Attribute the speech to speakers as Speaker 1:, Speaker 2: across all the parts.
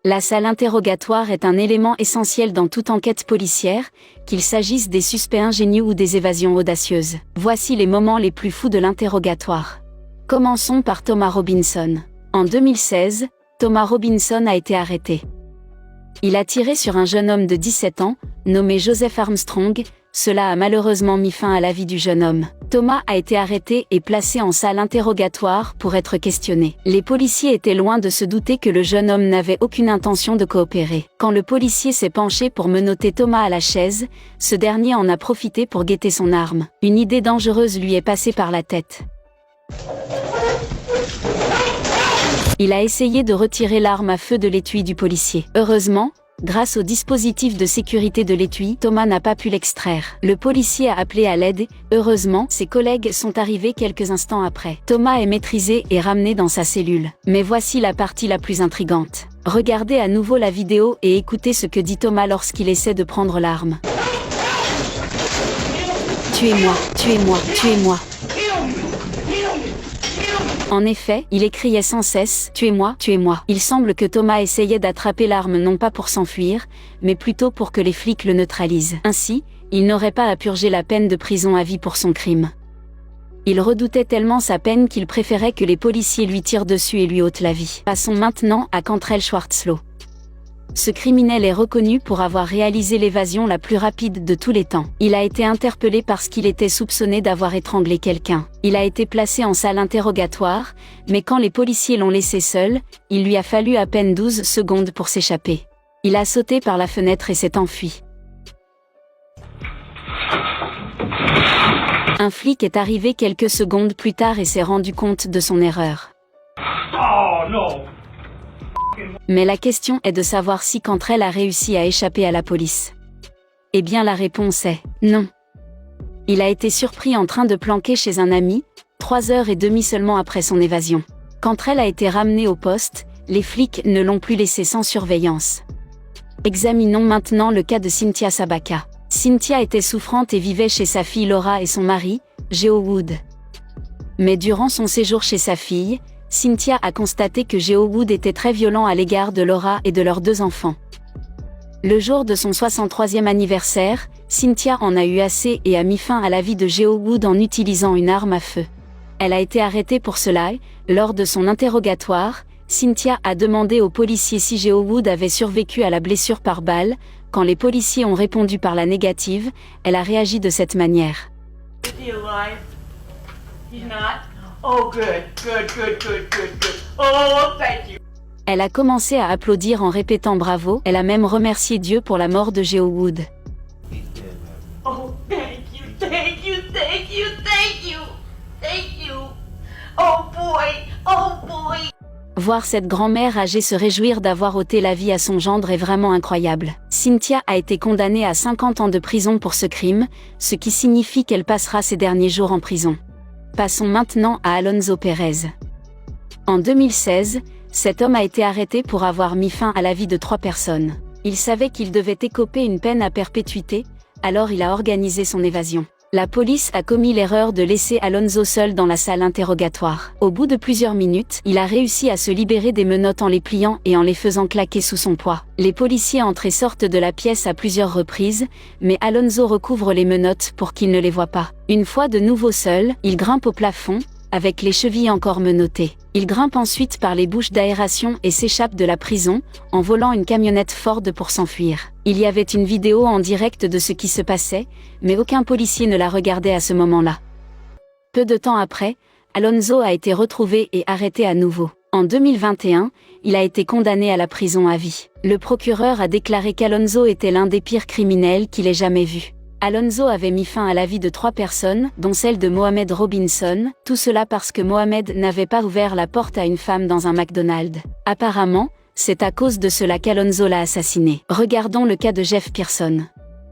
Speaker 1: La salle interrogatoire est un élément essentiel dans toute enquête policière, qu'il s'agisse des suspects ingénieux ou des évasions audacieuses. Voici les moments les plus fous de l'interrogatoire. Commençons par Thomas Robinson. En 2016, Thomas Robinson a été arrêté. Il a tiré sur un jeune homme de 17 ans, nommé Joseph Armstrong. Cela a malheureusement mis fin à la vie du jeune homme. Thomas a été arrêté et placé en salle interrogatoire pour être questionné. Les policiers étaient loin de se douter que le jeune homme n'avait aucune intention de coopérer. Quand le policier s'est penché pour menotter Thomas à la chaise, ce dernier en a profité pour guetter son arme. Une idée dangereuse lui est passée par la tête. Il a essayé de retirer l'arme à feu de l'étui du policier. Heureusement, grâce au dispositif de sécurité de l'étui, Thomas n'a pas pu l'extraire. Le policier a appelé à l'aide. Heureusement, ses collègues sont arrivés quelques instants après. Thomas est maîtrisé et ramené dans sa cellule. Mais voici la partie la plus intrigante. Regardez à nouveau la vidéo et écoutez ce que dit Thomas lorsqu'il essaie de prendre l'arme. Tuez-moi, tuez-moi, tuez-moi. En effet, il criait sans cesse « Tuez-moi, tuez-moi ». Il semble que Thomas essayait d'attraper l'arme non pas pour s'enfuir, mais plutôt pour que les flics le neutralisent. Ainsi, il n'aurait pas à purger la peine de prison à vie pour son crime. Il redoutait tellement sa peine qu'il préférait que les policiers lui tirent dessus et lui ôtent la vie. Passons maintenant à Cantrell Schwartzloh. Ce criminel est reconnu pour avoir réalisé l'évasion la plus rapide de tous les temps. Il a été interpellé parce qu'il était soupçonné d'avoir étranglé quelqu'un. Il a été placé en salle interrogatoire, mais quand les policiers l'ont laissé seul, il lui a fallu à peine 12 secondes pour s'échapper. Il a sauté par la fenêtre et s'est enfui. Un flic est arrivé quelques secondes plus tard et s'est rendu compte de son erreur.
Speaker 2: Oh non!
Speaker 1: Mais la question est de savoir si Cantrell a réussi à échapper à la police. Eh bien la réponse est non. Il a été surpris en train de planquer chez un ami, 3h30 seulement après son évasion. Cantrell a été ramené au poste, les flics ne l'ont plus laissé sans surveillance. Examinons maintenant le cas de Cynthia Sabaka. Cynthia était souffrante et vivait chez sa fille Laura et son mari, Geo Wood. Mais durant son séjour chez sa fille, Cynthia a constaté que Geo Wood était très violent à l'égard de Laura et de leurs 2 enfants. Le jour de son 63e anniversaire, Cynthia en a eu assez et a mis fin à la vie de Geo Wood en utilisant une arme à feu. Elle a été arrêtée pour cela et, lors de son interrogatoire, Cynthia a demandé aux policiers si Geo Wood avait survécu à la blessure par balle. Quand les policiers ont répondu par la négative, elle a réagi de cette manière.
Speaker 2: Is he alive? He's not? Oh, good. Oh, thank you.
Speaker 1: Elle a commencé à applaudir en répétant bravo. Elle a même remercié Dieu pour la mort de Geo Wood.
Speaker 2: Oh, thank you, thank you, thank you, thank you, thank you. Oh boy.
Speaker 1: Voir cette grand-mère âgée se réjouir d'avoir ôté la vie à son gendre est vraiment incroyable. Cynthia a été condamnée à 50 ans de prison pour ce crime, ce qui signifie qu'elle passera ses derniers jours en prison. Passons maintenant à Alonzo Perez. En 2016, cet homme a été arrêté pour avoir mis fin à la vie de 3 personnes. Il savait qu'il devait écoper une peine à perpétuité, alors il a organisé son évasion. La police a commis l'erreur de laisser Alonzo seul dans la salle interrogatoire. Au bout de plusieurs minutes, il a réussi à se libérer des menottes en les pliant et en les faisant claquer sous son poids. Les policiers entrent et sortent de la pièce à plusieurs reprises, mais Alonzo recouvre les menottes pour qu'ils ne les voient pas. Une fois de nouveau seul, il grimpe au plafond, avec les chevilles encore menottées. Il grimpe ensuite par les bouches d'aération et s'échappe de la prison, en volant une camionnette Ford pour s'enfuir. Il y avait une vidéo en direct de ce qui se passait, mais aucun policier ne la regardait à ce moment-là. Peu de temps après, Alonzo a été retrouvé et arrêté à nouveau. En 2021, il a été condamné à la prison à vie. Le procureur a déclaré qu'Alonzo était l'un des pires criminels qu'il ait jamais vu. Alonzo avait mis fin à la vie de 3 personnes, dont celle de Mohamed Robinson, tout cela parce que Mohamed n'avait pas ouvert la porte à une femme dans un McDonald's. Apparemment, c'est à cause de cela qu'Alonzo l'a assassiné. Regardons le cas de Jeff Pearson.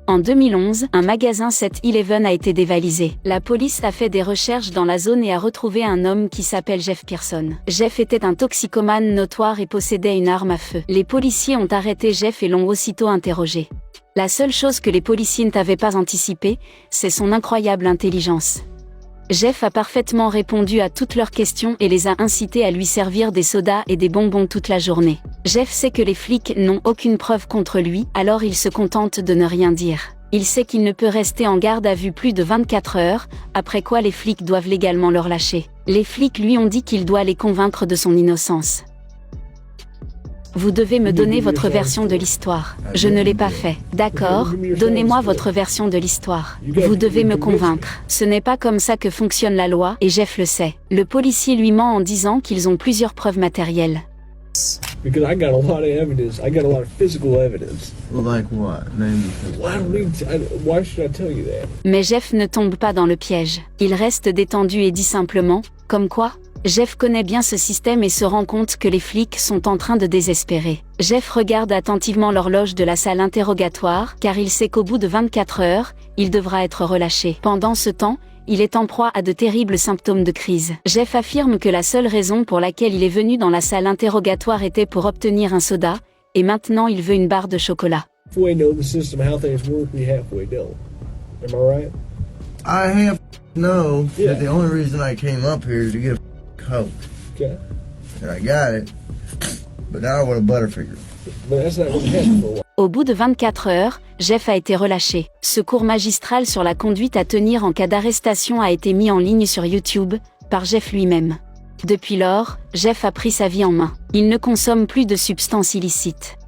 Speaker 1: En 2011, un magasin 7-Eleven a été dévalisé. La police a fait des recherches dans la zone et a retrouvé un homme qui s'appelle Jeff Pearson. Jeff était un toxicomane notoire et possédait une arme à feu. Les policiers ont arrêté Jeff et l'ont aussitôt interrogé. La seule chose que les policiers n'avaient pas anticipée, c'est son incroyable intelligence. Jeff a parfaitement répondu à toutes leurs questions et les a incités à lui servir des sodas et des bonbons toute la journée. Jeff sait que les flics n'ont aucune preuve contre lui, alors il se contente de ne rien dire. Il sait qu'il ne peut rester en garde à vue plus de 24 heures, après quoi les flics doivent légalement le relâcher. Les flics lui ont dit qu'il doit les convaincre de son innocence. Vous devez me donner votre version de l'histoire. Je ne l'ai pas fait. D'accord, donnez-moi votre version de l'histoire. Vous devez me convaincre. Ce n'est pas comme ça que fonctionne la loi, et Jeff le sait. Le policier lui ment en disant qu'ils ont plusieurs preuves matérielles.
Speaker 3: Because I got a lot of evidence. I got a lot of physical evidence.
Speaker 4: Well, like what? Name
Speaker 3: Well, I don't need to, why should I tell you that?
Speaker 1: Mais Jeff ne tombe pas dans le piège. Il reste détendu et dit simplement, comme quoi, Jeff connaît bien ce système et se rend compte que les flics sont en train de désespérer. Jeff regarde attentivement l'horloge de la salle interrogatoire, car il sait qu'au bout de 24 heures, il devra être relâché. Pendant ce temps, il est en proie à de terribles symptômes de crise. Jeff affirme que la seule raison pour laquelle il est venu dans la salle interrogatoire était pour obtenir un soda, et maintenant il veut une barre de chocolat.
Speaker 3: Halfway know the system, how things work, we halfway don't. Am I right?
Speaker 4: I have know
Speaker 3: Yeah.
Speaker 4: that the only reason I came up here is to get a Coke.
Speaker 3: Okay.
Speaker 4: And I got it. But now I want a Butterfinger.
Speaker 3: But that's not going to happen for a while.
Speaker 1: Au bout de 24 heures, Jeff a été relâché. Ce cours magistral sur la conduite à tenir en cas d'arrestation a été mis en ligne sur YouTube, par Jeff lui-même. Depuis lors, Jeff a pris sa vie en main. Il ne consomme plus de substances illicites.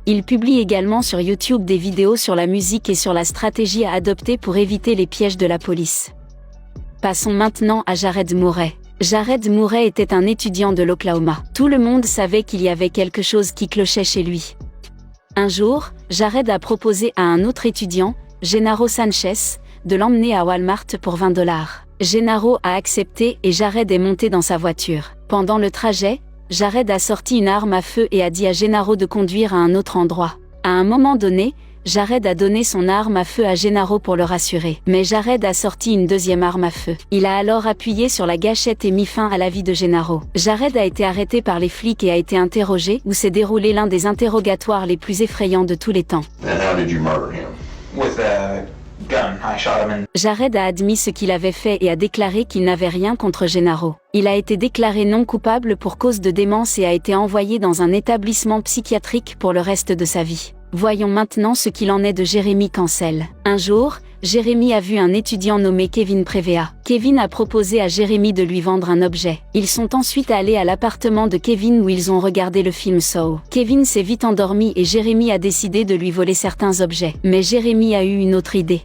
Speaker 1: Il publie également sur YouTube des vidéos sur la musique et sur la stratégie à adopter pour éviter les pièges de la police. Passons maintenant à Jared Murray. Jared Murray était un étudiant de l'Oklahoma. Tout le monde savait qu'il y avait quelque chose qui clochait chez lui. Un jour, Jared a proposé à un autre étudiant, Genaro Sanchez, de l'emmener à Walmart pour $20. Genaro a accepté et Jared est monté dans sa voiture. Pendant le trajet, Jared a sorti une arme à feu et a dit à Genaro de conduire à un autre endroit. À un moment donné, Jared a donné son arme à feu à Genaro pour le rassurer. Mais Jared a sorti une deuxième arme à feu. Il a alors appuyé sur la gâchette et mis fin à la vie de Genaro. Jared a été arrêté par les flics et a été interrogé, où s'est déroulé l'un des interrogatoires les plus effrayants de tous les temps.
Speaker 5: And how did you murder him?
Speaker 2: With a gun. I shot him in.
Speaker 1: Jared a admis ce qu'il avait fait et a déclaré qu'il n'avait rien contre Genaro. Il a été déclaré non coupable pour cause de démence et a été envoyé dans un établissement psychiatrique pour le reste de sa vie. Voyons maintenant ce qu'il en est de Jeremy Cancel. Un jour, Jeremy a vu un étudiant nommé Kevin Prevea. Kevin a proposé à Jeremy de lui vendre un objet. Ils sont ensuite allés à l'appartement de Kevin où ils ont regardé le film Saw. Kevin s'est vite endormi et Jeremy a décidé de lui voler certains objets. Mais Jeremy a eu une autre idée.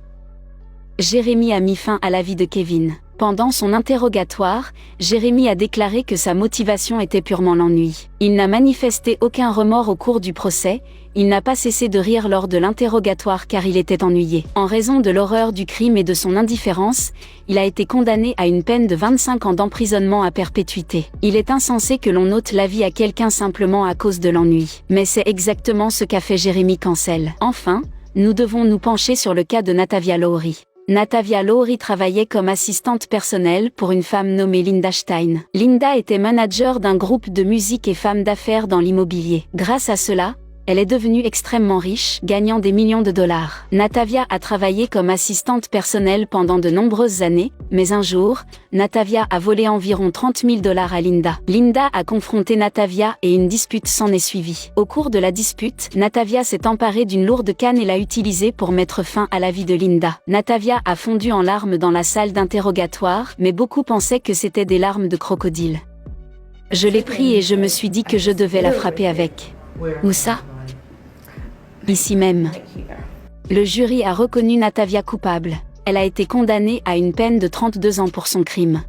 Speaker 1: Jeremy a mis fin à la vie de Kevin. Pendant son interrogatoire, Jeremy a déclaré que sa motivation était purement l'ennui. Il n'a manifesté aucun remords au cours du procès, il n'a pas cessé de rire lors de l'interrogatoire car il était ennuyé. En raison de l'horreur du crime et de son indifférence, il a été condamné à une peine de 25 ans d'emprisonnement à perpétuité. Il est insensé que l'on ôte la vie à quelqu'un simplement à cause de l'ennui. Mais c'est exactement ce qu'a fait Jeremy Cancel. Enfin, nous devons nous pencher sur le cas de Natavia Lowry. Natavia Lowry travaillait comme assistante personnelle pour une femme nommée Linda Stein. Linda était manager d'un groupe de musique et femme d'affaires dans l'immobilier. Grâce à cela, elle est devenue extrêmement riche, gagnant des millions de dollars. Natavia a travaillé comme assistante personnelle pendant de nombreuses années, mais un jour, Natavia a volé environ $30 000 à Linda. Linda a confronté Natavia et une dispute s'en est suivie. Au cours de la dispute, Natavia s'est emparée d'une lourde canne et l'a utilisée pour mettre fin à la vie de Linda. Natavia a fondu en larmes dans la salle d'interrogatoire, mais beaucoup pensaient que c'était des larmes de crocodile. Je l'ai pris et je me suis dit que je devais la frapper avec. Où ça? Ici même.
Speaker 2: Like here.
Speaker 1: Le jury a reconnu Natavia coupable. Elle a été condamnée à une peine de 32 ans pour son crime.